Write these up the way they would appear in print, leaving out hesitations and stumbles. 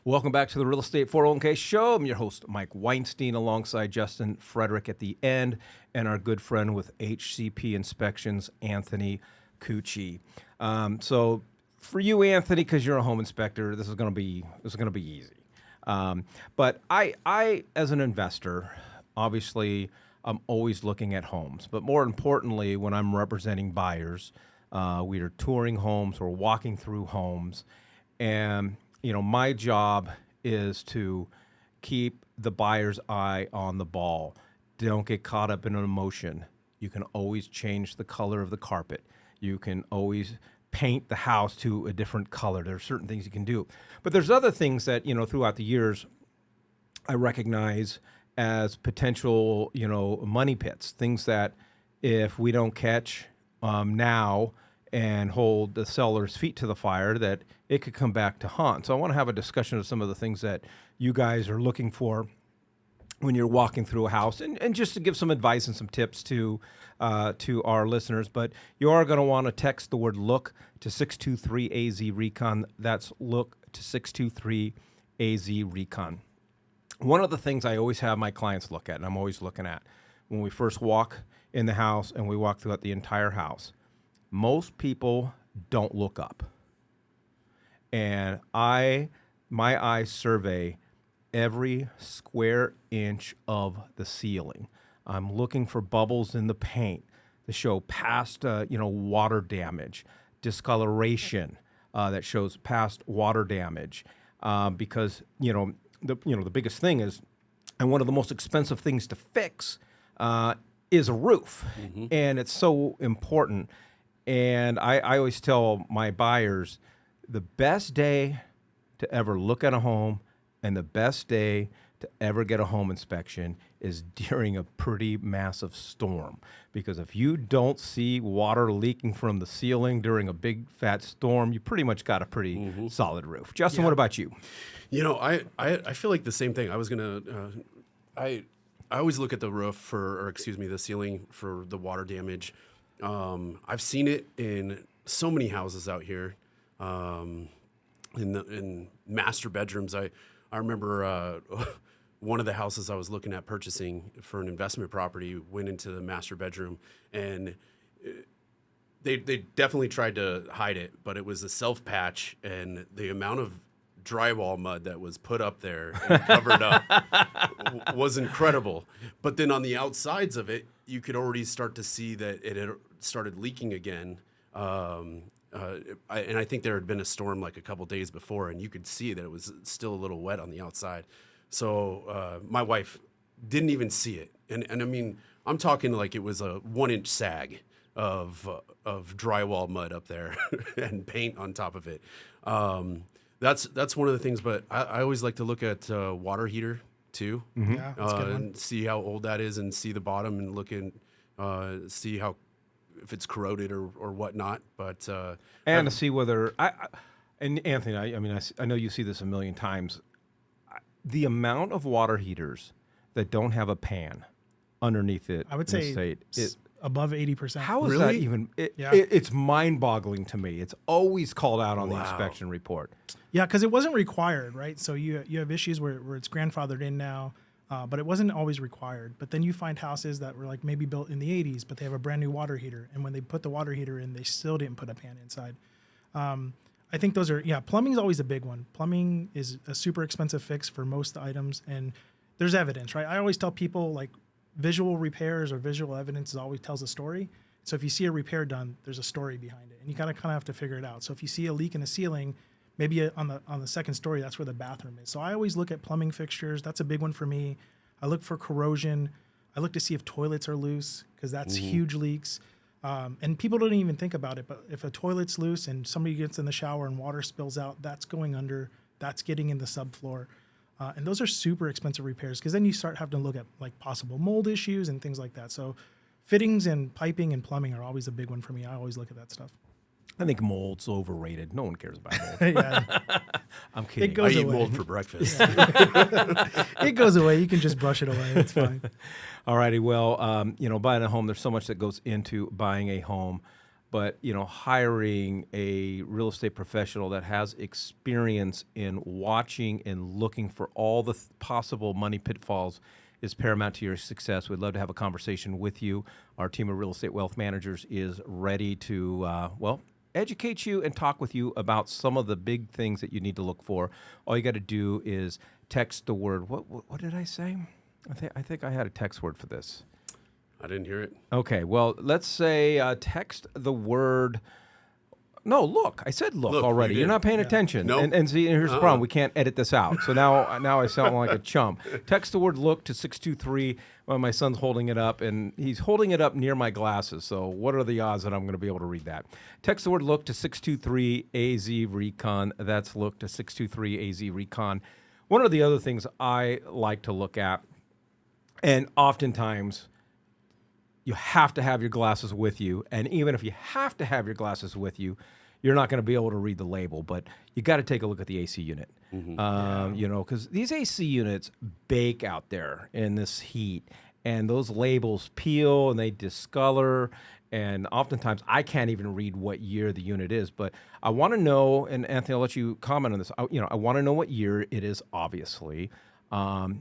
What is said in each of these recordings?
Welcome back to the Real Estate 401k Show. I'm your host, Mike Weinstein, alongside Justin Frederick at the end, and our good friend with HCP Inspections, Anthony Cucci. So, for you, Anthony, because you're a home inspector, this is going to be easy. But I, as an investor, obviously, I'm always looking at homes. But more importantly, when I'm representing buyers, we are touring homes or walking through homes, and my job is to keep the buyer's eye on the ball. Don't get caught up in an emotion. You can always change the color of the carpet. You can always paint the house to a different color. There are certain things you can do. But there's other things that, throughout the years, I recognize as potential, money pits, things that if we don't catch now and hold the seller's feet to the fire, that it could come back to haunt. So I want to have a discussion of some of the things that you guys are looking for when you're walking through a house, and just to give some advice and some tips to our listeners. But you are going to want to text the word LOOK to 623-AZ-RECON. That's LOOK to 623-AZ-RECON. One of the things I always have my clients look at, and I'm always looking at, when we first walk in the house and we walk throughout the entire house, most people don't look up. And my eyes survey every square inch of the ceiling. I'm looking for bubbles in the paint that show past, water damage, discoloration that shows past water damage, because the biggest thing is, and one of the most expensive things to fix is a roof, and it's so important. And I always tell my buyers, the best day to ever look at a home and the best day to ever get a home inspection is during a pretty massive storm. Because if you don't see water leaking from the ceiling during a big fat storm, you pretty much got a pretty solid roof. Justin, what about you? I feel like the same thing. I was gonna, I always look at the roof the ceiling for the water damage. I've seen it in so many houses out here, in master bedrooms. I remember one of the houses I was looking at purchasing for an investment property went into the master bedroom, and they definitely tried to hide it, but it was a self patch, and the amount of drywall mud that was put up there and covered up was incredible. But then on the outsides of it, you could already start to see that it had started leaking again. And I think there had been a storm like a couple days before, and you could see that it was still a little wet on the outside. So my wife didn't even see it. And I mean, I'm talking like it was a 1-inch sag of drywall mud up there and paint on top of it. That's one of the things, but I always like to look at water heater too, Yeah, that's a good one. and see how old that is, and see the bottom, and look and see how, if it's corroded or whatnot. But And to see whether and Anthony, I know you see this a million times. The amount of water heaters that don't have a pan underneath it, I would in the say state, above 80%. how is Really? that even? It's mind-boggling to me. It's always called out on the inspection report. Yeah, because it wasn't required, right? So you have issues where it's grandfathered in now, but it wasn't always required. But then you find houses that were like maybe built in the 80s, but they have a brand new water heater. And when they put the water heater in, they still didn't put a pan inside. I think those are, plumbing is always a big one. Plumbing is a super expensive fix for most items. And there's evidence, right? I always tell people, like, visual repairs or visual evidence always tells a story. So if you see a repair done, there's a story behind it, and you kind of have to figure it out. So if you see a leak in the ceiling, maybe on the second story, that's where the bathroom is. So I always look at plumbing fixtures. That's a big one for me. I look for corrosion. I look to see if toilets are loose, because that's huge leaks. And people don't even think about it, but if a toilet's loose and somebody gets in the shower and water spills out, that's going under, that's getting in the subfloor. And those are super expensive repairs, because then you start having to look at like possible mold issues and things like that. So fittings and piping and plumbing are always a big one for me. I always look at that stuff. I think mold's overrated. No one cares about mold. Yeah. I'm kidding. It goes I eat away. mold for breakfast. It goes away. You can just brush it away. It's fine. All righty. Well, buying a home, there's so much that goes into buying a home. but hiring a real estate professional that has experience in watching and looking for all the possible money pitfalls is paramount to your success. We'd love to have a conversation with you. Our team of real estate wealth managers is ready to, educate you and talk with you about some of the big things that you need to look for. All you got to do is text the word. What did I say? I think I had a text word for this. I didn't hear it. Okay, well, let's say text the word. No, look. I said look already. You're not paying attention. Nope. And see, here's the problem. We can't edit this out. So now I sound like a chump. Text the word look to 623. Well, my son's holding it up, and he's holding it up near my glasses. So what are the odds that I'm going to be able to read that? Text the word look to 623 AZ Recon. That's look to 623 AZ Recon. One of the other things I like to look at, and oftentimes you have to have your glasses with you. And even if you have to have your glasses with you, you're not going to be able to read the label. But you got to take a look at the AC unit. Because these AC units bake out there in this heat. And those labels peel and they discolor. And oftentimes I can't even read what year the unit is. But I want to know, and Anthony, I'll let you comment on this. I want to know what year it is, obviously.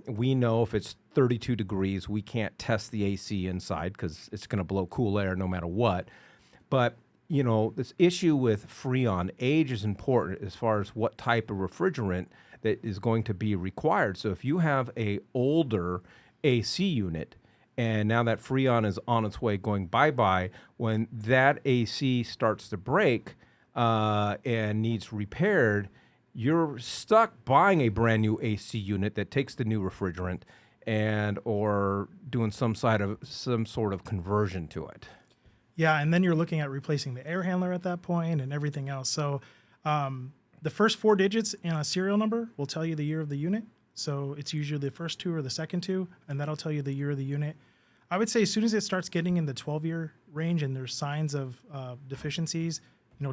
We know if it's 32 degrees, we can't test the AC inside because it's going to blow cool air no matter what. But, this issue with Freon, age is important as far as what type of refrigerant that is going to be required. So if you have a older AC unit and now that Freon is on its way going bye-bye, when that AC starts to break and needs repaired, you're stuck buying a brand new AC unit that takes the new refrigerant and or doing some sort of conversion to it. Yeah, and then you're looking at replacing the air handler at that point and everything else. So the first 4 digits in a serial number will tell you the year of the unit. So it's usually the first 2 or the second 2, and that'll tell you the year of the unit. I would say as soon as it starts getting in the 12-year range and there's signs of deficiencies,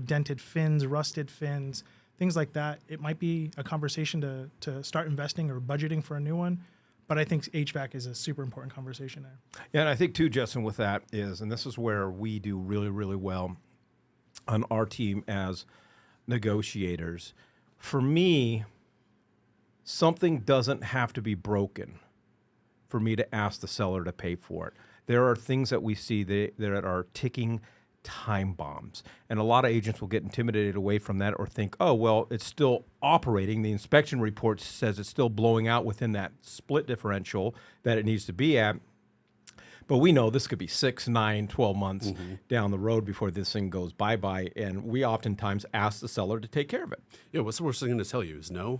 dented fins, rusted fins, things like that, it might be a conversation to start investing or budgeting for a new one. But I think HVAC is a super important conversation there. Yeah, and I think too, Justin, with that is, and this is where we do really, really well on our team as negotiators. For me, something doesn't have to be broken for me to ask the seller to pay for it. There are things that we see that are ticking time bombs. And a lot of agents will get intimidated away from that or think, oh, well, it's still operating. The inspection report says it's still blowing out within that split differential that it needs to be at. But we know this could be 6, 9, 12 months down the road before this thing goes bye-bye. And we oftentimes ask the seller to take care of it. Yeah, what's the worst thing to tell you is no.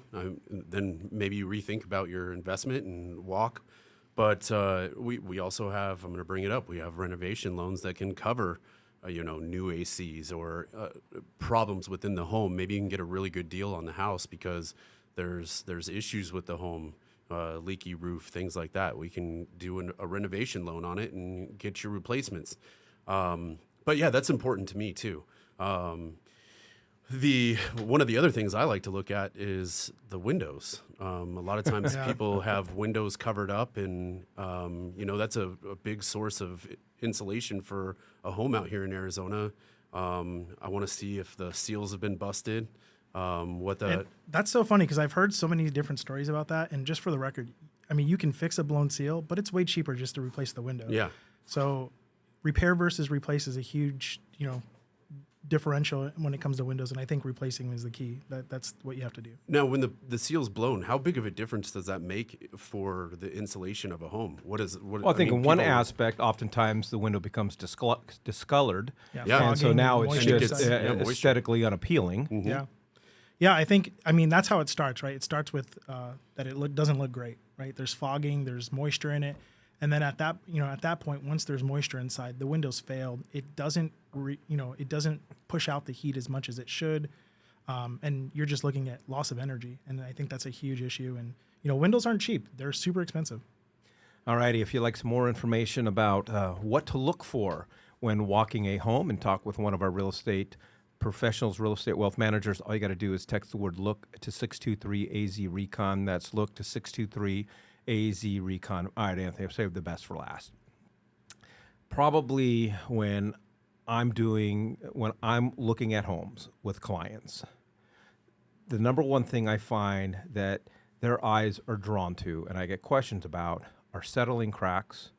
Then maybe you rethink about your investment and walk. But we also have, I'm going to bring it up, we have renovation loans that can cover new ACs or problems within the home. Maybe you can get a really good deal on the house because there's issues with the home, leaky roof, things like that. We can do a renovation loan on it and get your replacements. But yeah, that's important to me too. One of the other things I like to look at is the windows. A lot of times people have windows covered up, and that's a big source of insulation for a home out here in Arizona. I want to see if the seals have been busted. That's so funny because I've heard so many different stories about that. And just for the record, I mean, you can fix a blown seal, but it's way cheaper just to replace the window. Yeah. So repair versus replace is a huge, differential when it comes to windows, and I think replacing is the key. That's what you have to do. Now, when the seal's blown, how big of a difference does that make for the insulation of a home? Well, I think in one aspect, oftentimes the window becomes discolored, and so now it's just aesthetically unappealing. Mm-hmm. Yeah. I think that's how it starts, right? It starts with that it doesn't look great, right? There's fogging, there's moisture in it. And then at that point, once there's moisture inside, the window's failed. It doesn't, it doesn't push out the heat as much as it should, and you're just looking at loss of energy. And I think that's a huge issue. And windows aren't cheap; they're super expensive. All righty. If you'd like some more information about what to look for when walking a home and talk with one of our real estate professionals, real estate wealth managers, all you got to do is text the word "look" to 623 AZ Recon. That's "look" to 623. AZ Recon. All right, Anthony, I've saved the best for last. Probably when I'm looking at homes with clients, the number one thing I find that their eyes are drawn to, and I get questions about, are settling cracks,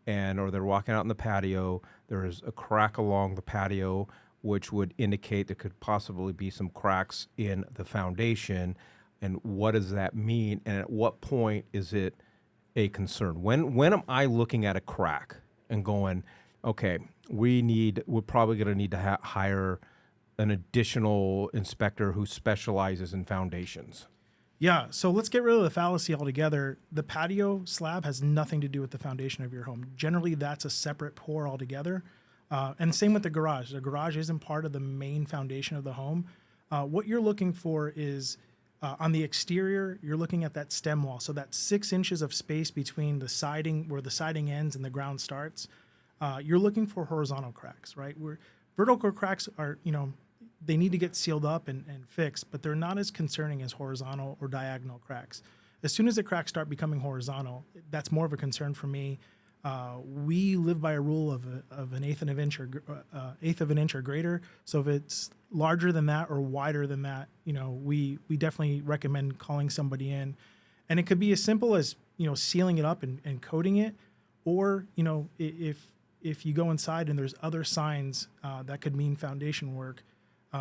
or they're walking out in the patio. There is a crack along the patio, which would indicate there could possibly be some cracks in the foundation. And what does that mean? And at what point is it a concern? When am I looking at a crack and going, okay, we're probably going to need to hire an additional inspector who specializes in foundations? Yeah, so let's get rid of the fallacy altogether. The patio slab has nothing to do with the foundation of your home. Generally, that's a separate pour altogether. And same with the garage. The garage isn't part of the main foundation of the home. What you're looking for is on the exterior, you're looking at that stem wall. So that 6 inches of space between the siding, where the siding ends and the ground starts. You're looking for horizontal cracks, right? Where vertical cracks are, they need to get sealed up and fixed, but they're not as concerning as horizontal or diagonal cracks. As soon as the cracks start becoming horizontal, that's more of a concern for me. We live by a rule of an eighth of an inch or greater. So if it's larger than that or wider than that, we definitely recommend calling somebody in. And it could be as simple as sealing it up and coating it, or if you go inside and there's other signs that could mean foundation work.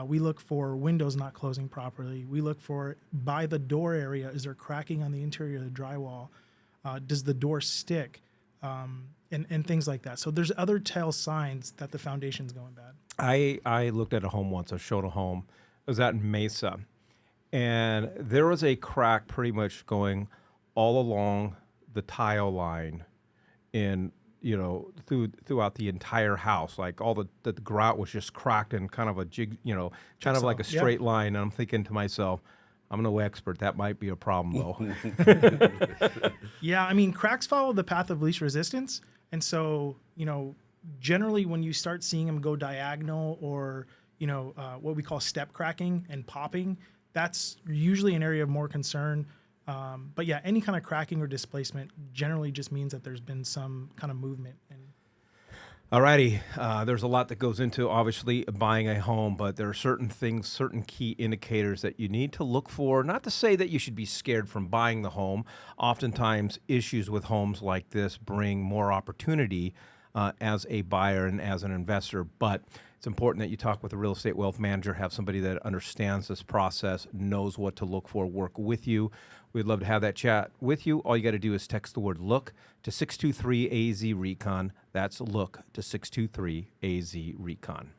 We look for windows not closing properly. We look for, by the door area, is there cracking on the interior of the drywall? Does the door stick? And things like that. So there's other tell signs that the foundation's going bad. I looked at a home once. I showed a home. It was out in Mesa. And there was a crack pretty much going all along the tile line throughout the entire house. Like all the grout was just cracked in kind of a jig, kind of like a straight line. And I'm thinking to myself, I'm no expert. That might be a problem, though. Yeah, I mean, cracks follow the path of least resistance. And so, generally when you start seeing them go diagonal or, what we call step cracking and popping, that's usually an area of more concern. But yeah, any kind of cracking or displacement generally just means that there's been some kind of movement. Alrighty, there's a lot that goes into obviously buying a home, but there are certain things, certain key indicators that you need to look for. Not to say that you should be scared from buying the home. Oftentimes, issues with homes like this bring more opportunity as a buyer and as an investor, but it's important that you talk with a real estate wealth manager, have somebody that understands this process, knows what to look for, work with you. We'd love to have that chat with you. All you got to do is text the word LOOK to 623-AZ-RECON. That's LOOK to 623-AZ-RECON.